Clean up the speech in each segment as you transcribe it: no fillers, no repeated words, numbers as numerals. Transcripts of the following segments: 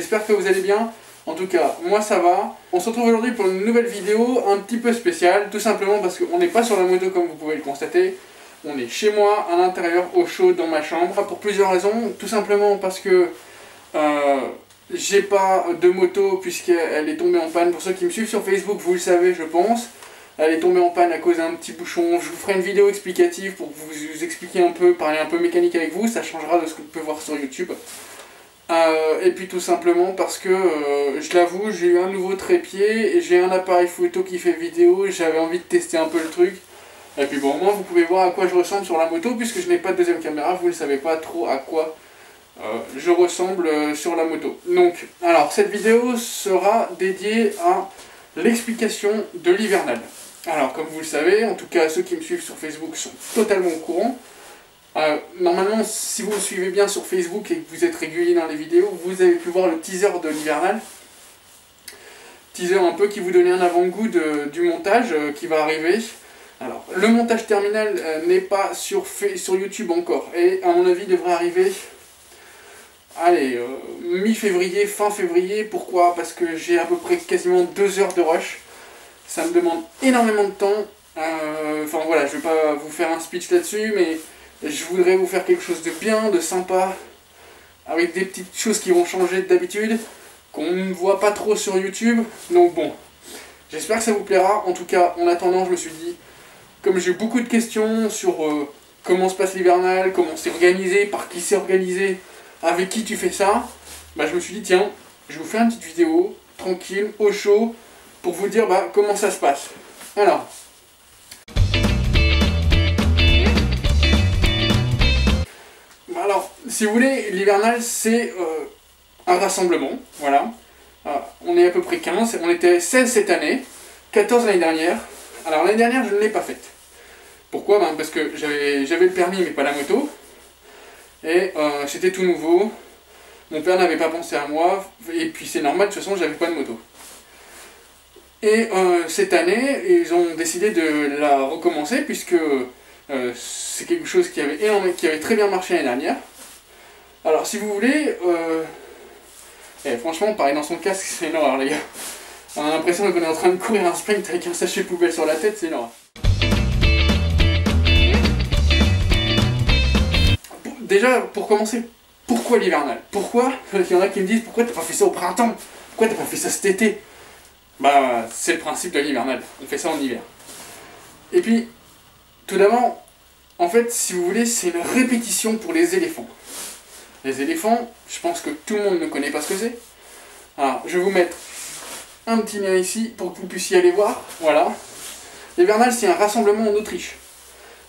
j'espère que vous allez bien. En tout cas, moi ça va. On se retrouve aujourd'hui pour une nouvelle vidéo un petit peu spéciale, tout simplement parce qu'on n'est pas sur la moto comme vous pouvez le constater. On est chez moi, à l'intérieur, au chaud, dans ma chambre, pour plusieurs raisons. Tout simplement parce que j'ai pas de moto puisqu'elle est tombée en panne. Pour ceux qui me suivent sur Facebook, vous le savez je pense. Elle est tombée en panne à cause d'un petit bouchon. Je vous ferai une vidéo explicative pour vous expliquer un peu, parler un peu mécanique avec vous. Ça changera de ce qu'on peut voir sur YouTube. Et puis tout simplement parce que, je l'avoue, j'ai eu un nouveau trépied et j'ai un appareil photo qui fait vidéo et j'avais envie de tester un peu le truc. Et puis bon, au moins vous pouvez voir à quoi je ressemble sur la moto puisque je n'ai pas de deuxième caméra, vous ne savez pas trop à quoi je ressemble sur la moto. Donc, alors cette vidéo sera dédiée à l'explication de l'hivernal. Alors comme vous le savez, en tout cas ceux qui me suivent sur Facebook sont totalement au courant. Normalement, si vous me suivez bien sur Facebook et que vous êtes régulier dans les vidéos, vous avez pu voir le teaser de l'hivernal. Teaser un peu qui vous donnait un avant-goût du montage qui va arriver. Alors, le montage terminal n'est pas sur YouTube encore et à mon avis devrait arriver, allez, mi-février, fin février. Pourquoi? Parce que j'ai à peu près quasiment 2 heures de rush. Ça me demande énormément de temps. Enfin voilà, je vais pas vous faire un speech là-dessus, mais je voudrais vous faire quelque chose de bien, de sympa, avec des petites choses qui vont changer d'habitude, qu'on ne voit pas trop sur YouTube. Donc bon, j'espère que ça vous plaira. En tout cas, en attendant, je me suis dit, comme j'ai beaucoup de questions sur comment se passe l'hivernal, comment c'est organisé, par qui c'est organisé, avec qui tu fais ça, bah je me suis dit tiens, je vais vous faire une petite vidéo, tranquille, au chaud, pour vous dire comment ça se passe. Alors, si vous voulez, l'hivernal c'est un rassemblement, voilà. On est à peu près 15, on était 16 cette année, 14 l'année dernière. Alors l'année dernière je ne l'ai pas faite. Pourquoi? Parce que j'avais le permis mais pas la moto. Et c'était tout nouveau. Mon père n'avait pas pensé à moi, et puis c'est normal, de toute façon j'avais pas de moto. Et cette année, ils ont décidé de la recommencer, puisque c'est quelque chose qui avait très bien marché l'année dernière. Alors si vous voulez, franchement, pareil dans son casque, c'est une horreur les gars. On a l'impression qu'on est en train de courir un sprint avec un sachet poubelle sur la tête, c'est une horreur. Déjà, pour commencer, pourquoi l'hivernal? Pourquoi? Il y en a qui me disent, pourquoi t'as pas fait ça au printemps? Pourquoi t'as pas fait ça cet été? C'est le principe de l'hivernal, on fait ça en hiver. Et puis, tout d'abord, en fait, si vous voulez, c'est une répétition pour les éléphants. Les éléphants, je pense que tout le monde ne connaît pas ce que c'est. Alors, je vais vous mettre un petit lien ici pour que vous puissiez aller voir. Voilà. L'hivernal, c'est un rassemblement en Autriche,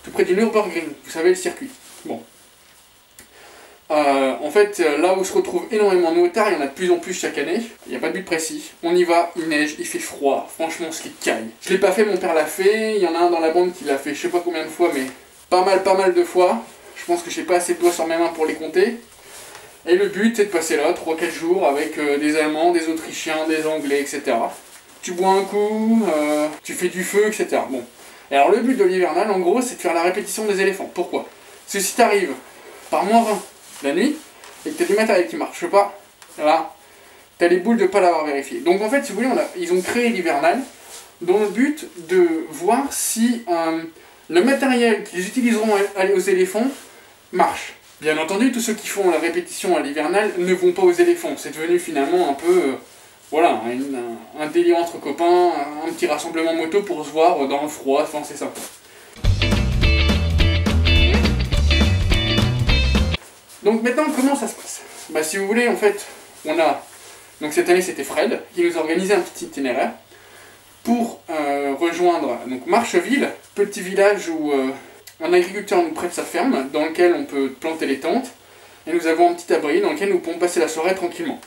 tout près du Nürburgring, vous savez, le circuit. Bon. En fait, là où se retrouvent énormément de motards, il y en a de plus en plus chaque année. Il n'y a pas de but précis. On y va, il neige, il fait froid. Franchement, ce qui caille. Je l'ai pas fait, mon père l'a fait. Il y en a un dans la bande qui l'a fait, je sais pas combien de fois, mais pas mal de fois. Je pense que j'ai pas assez de doigts sur mes mains pour les compter. Et le but, c'est de passer là 3-4 jours avec des Allemands, des Autrichiens, des Anglais, etc. Tu bois un coup, tu fais du feu, etc. Bon. Et alors, le but de l'hivernal, en gros, c'est de faire la répétition des éléphants. Pourquoi? Parce que si t'arrives par -20 la nuit, et que tu as du matériel qui marche pas, là, tu as les boules de ne pas l'avoir vérifié. Donc en fait, si vous voulez, ils ont créé l'hivernal dans le but de voir si le matériel qu'ils utiliseront aux éléphants marche. Bien entendu, tous ceux qui font la répétition à l'hivernal ne vont pas aux éléphants. C'est devenu finalement un peu, voilà, un délire entre copains, un petit rassemblement moto pour se voir dans le froid, enfin c'est ça. Donc maintenant, comment ça se passe? Si vous voulez, en fait, on a, donc cette année c'était Fred, qui nous a organisé un petit itinéraire pour rejoindre donc Marcheville, petit village où un agriculteur nous prête sa ferme, dans lequel on peut planter les tentes, et nous avons un petit abri dans lequel nous pouvons passer la soirée tranquillement.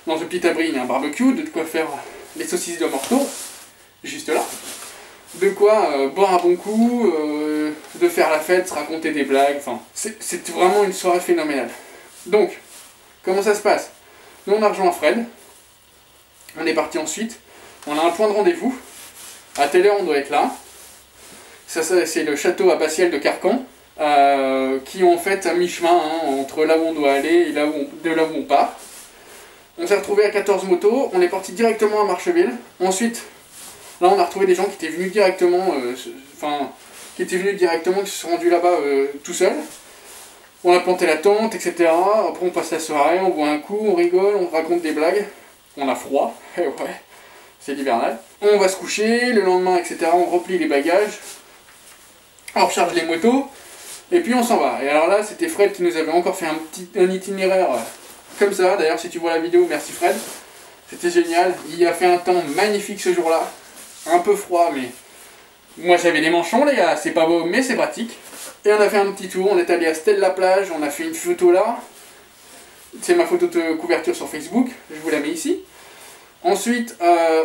Dans ce petit abri, il y a un barbecue, de quoi faire les saucisses de morteau, juste là. De quoi boire un bon coup, de faire la fête, se raconter des blagues, enfin, c'est vraiment une soirée phénoménale. Donc, comment ça se passe? Nous on a rejoint Fred, on est parti ensuite, on a un point de rendez-vous, à telle heure on doit être là. Ça c'est le château abbatial de Carcan, qui est en fait à mi-chemin entre là où on doit aller et de là où on part. On s'est retrouvé à 14 motos, on est parti directement à Marcheville. Ensuite, là on a retrouvé des gens qui étaient venus directement, qui se sont rendus là-bas tout seuls. On a planté la tente, etc. Après on passe la soirée, on boit un coup, on rigole, on raconte des blagues. On a froid, ouais, c'est l'hivernal. On va se coucher, le lendemain, etc. On replie les bagages, on recharge les motos, et puis on s'en va. Et alors là, c'était Fred qui nous avait encore fait un itinéraire comme ça. D'ailleurs, si tu vois la vidéo, merci Fred. C'était génial. Il a fait un temps magnifique ce jour-là. Un peu froid, mais moi j'avais des manchons, les gars. C'est pas beau, mais c'est pratique. Et on a fait un petit tour. On est allé à Stèle-la-Plage. On a fait une photo là. C'est ma photo de couverture sur Facebook. Je vous la mets ici. Ensuite,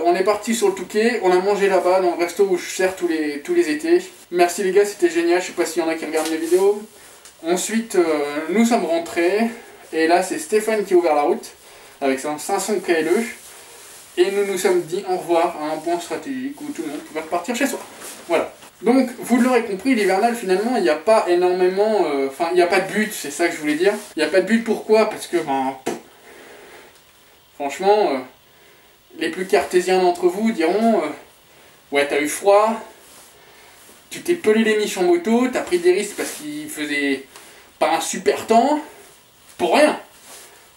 on est parti sur le Touquet, on a mangé là-bas dans le resto où je sers tous les étés. Merci les gars, c'était génial, je sais pas s'il y en a qui regardent les vidéos. Ensuite, nous sommes rentrés, et là c'est Stéphane qui a ouvert la route, avec son 500 KLE, et nous nous sommes dit au revoir à un point stratégique où tout le monde pouvait repartir chez soi. Voilà. Donc, vous l'aurez compris, l'hivernal finalement, il n'y a pas énormément... il n'y a pas de but, c'est ça que je voulais dire. Il n'y a pas de but, pourquoi? Parce que, franchement... les plus cartésiens d'entre vous diront ouais, t'as eu froid, tu t'es pelé les miches en moto, t'as pris des risques parce qu'il faisait pas un super temps, pour rien.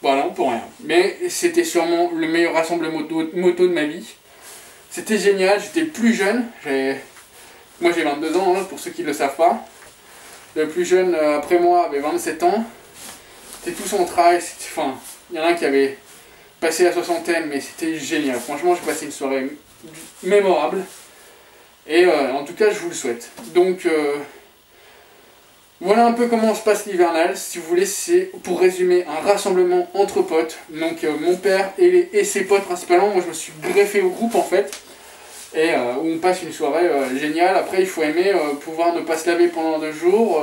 Voilà, pour rien. Mais c'était sûrement le meilleur rassemblement moto de ma vie. C'était génial, j'étais le plus jeune. Moi j'ai 22 ans, hein, pour ceux qui ne le savent pas. Le plus jeune après moi avait 27 ans. C'était tout son travail, il y en a un qui avait... passé la soixantaine, mais c'était génial. Franchement, j'ai passé une soirée mémorable. Et en tout cas, je vous le souhaite. Donc, voilà un peu comment se passe l'hivernal. Si vous voulez, c'est pour résumer un rassemblement entre potes. Donc, mon père et ses potes principalement. Moi, je me suis greffé au groupe en fait. Et où on passe une soirée géniale. Après, il faut aimer pouvoir ne pas se laver pendant 2 jours.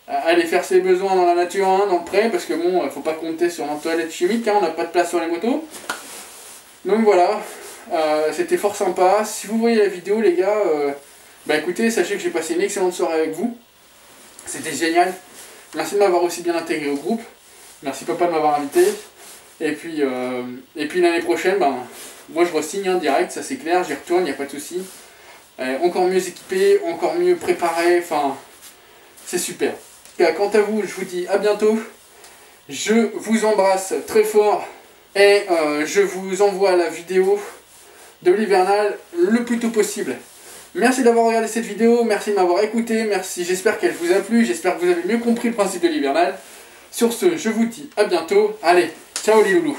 Aller faire ses besoins dans la nature, hein, dans le pré, parce que bon, faut pas compter sur une toilette chimique, hein, on n'a pas de place sur les motos. Donc voilà, c'était fort sympa. Si vous voyez la vidéo, les gars, écoutez, sachez que j'ai passé une excellente soirée avec vous. C'était génial. Merci de m'avoir aussi bien intégré au groupe. Merci papa de m'avoir invité. Et puis l'année prochaine, moi je re-signe hein, direct, ça c'est clair, j'y retourne, il n'y a pas de souci. Encore mieux équipé, encore mieux préparé, c'est super. Quant à vous, je vous dis à bientôt. Je vous embrasse très fort et je vous envoie la vidéo de l'hivernal le plus tôt possible. Merci d'avoir regardé cette vidéo, merci de m'avoir écouté, merci, j'espère qu'elle vous a plu, j'espère que vous avez mieux compris le principe de l'hivernal. Sur ce, je vous dis à bientôt. Allez, ciao les loulous.